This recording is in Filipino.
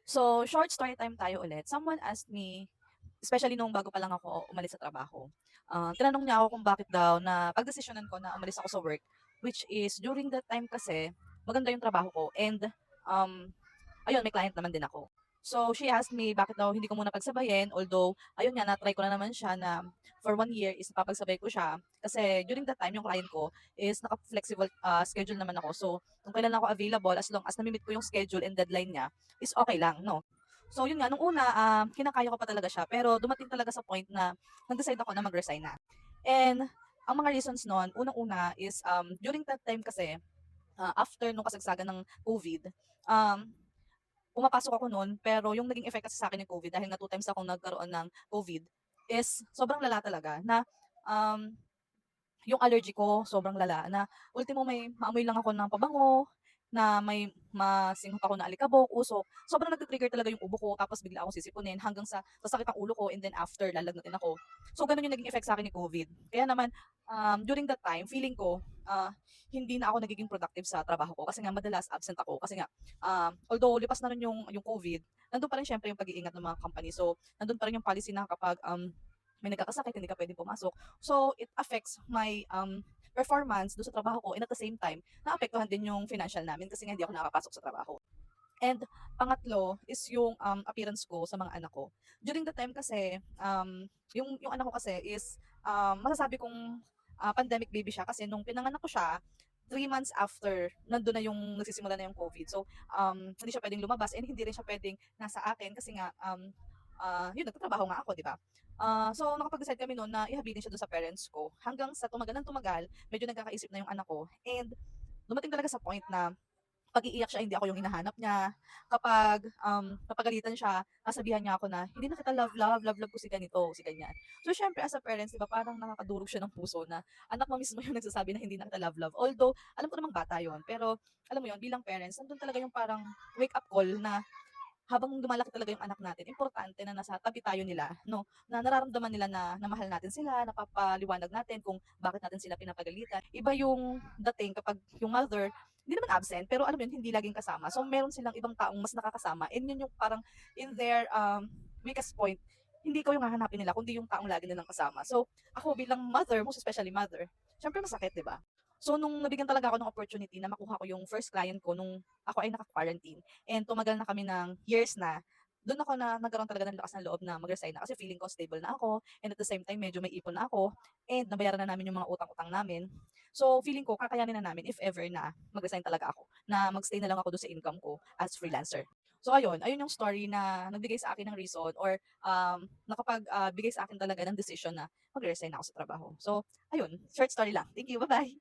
So, short story time tayo ulit. Someone asked me, especially nung bago pa lang ako umalis sa trabaho, tinanong niya ako kung bakit daw na pagdesisyonan ko na umalis ako sa work, which is during that time kasi maganda yung trabaho ko and um, ayun, may client naman din ako. So, she asked me bakit daw hindi ko muna pagsabayin, although, ayun nga, na-try ko na naman siya na for 1 year is napapagsabay ko siya. Kasi during that time, yung client ko is naka-flexible schedule naman ako. So, kung kailan ako available, as long as namimit ko yung schedule and deadline niya, is okay lang, no? So, yun nga, nung una, kinakaya ko pa talaga siya. Pero dumating talaga sa point na nag-decide ako na mag-resign na. And ang mga reasons nun, unang-una is during that time kasi, after nung kasagsagan ng COVID, um, pumapasok ako nun, pero yung naging effect kasi sa'kin ng COVID dahil nga 2 times akong nagkaroon ng COVID is sobrang lala talaga na, um, yung allergy ko sobrang lala na ultimo may maamoy lang ako ng pabango, na may masinghot ako na alikabok, usok. Sobrang nagti-trigger talaga yung ubo ko tapos bigla akong sisipunin hanggang sa sasakit ang ulo ko and then after lalagnatin ako. So ganun yung naging effect sa'kin ni COVID. Kaya naman, during that time feeling ko, hindi na ako nagiging productive sa trabaho ko kasi nga madalas absent ako kasi nga, although lipas na rin yung COVID, nandun pa rin siyempre yung pag-iingat ng mga company. So nandun pa rin yung policy na kapag, may nagkakasakit hindi ka puwedeng pumasok. So it affects my, performance dun sa trabaho ko and at the same time naapektuhan din yung financial namin kasi nga hindi ako nakakapasok sa trabaho. And pangatlo is yung, appearance ko sa mga anak ko. During the time kasi, yung anak ko kasi is, masasabi kong, pandemic baby siya kasi nung pinanganak ko siya, 3 months after nandun na yung nagsisimula na yung COVID. So, hindi siya puwedeng lumabas and hindi rin siya puwedeng nasa akin kasi nga, yun nagtatrabaho nga ako, 'di ba? So nakapag-decide kami nun na ihabilin siya dun sa parents ko hanggang sa tumagal ng tumagal, medyo nagkakaisip na yung anak ko and dumating talaga sa point na 'pag iiyak siya hindi ako yung hinahanap niya. Kapag, napagalitan siya, sasabihan niya ako na, "Hindi na kita love, love, love, love ko si ganito, si ganyan." So siyempre as a parents 'di ba parang nakakadurog siya ng puso na anak mo mismo yung nagsasabi na hindi na kita love, love. Although alam ko namang bata yun, pero alam mo yun bilang parents nandun talaga yung parang wake up call na habang lumalaki talaga yung anak natin, importante na nasa tabi tayo nila, 'no? Na nararamdaman nila na mahal natin sila, napapaliwanag natin kung bakit natin sila pinapagalitan. Iba yung dating kapag yung mother, hindi naman absent, pero alam mo yun, hindi laging kasama. So, meron silang ibang taong mas nakakasama and yun yung parang in their, weakest point, hindi ikaw yung hahanapin nila kundi yung taong lagi nilang kasama. So, ako bilang mother, most especially mother, siyempre masakit, 'di ba? So, nung nabigyan talaga ako ng opportunity na makuha ko yung first client ko nung ako ay naka-quarantine, and tumagal na kami ng years na, do'n ako na nagkaroon talaga ng lakas ng loob na mag-resign na kasi feeling ko stable na ako and at the same time medyo may ipon na ako and nabayaran na namin yung mga utang-utang namin. So, feeling ko kakayanin na namin if ever na mag-resign talaga ako, na mag-stay na lang ako do'n sa income ko as freelancer. So ayun yung story na nagbigay sa akin ng reason or, bigay sa akin talaga ng decision na mag-resign ako sa trabaho. So ayun, short story lang. Thank you, bye-bye.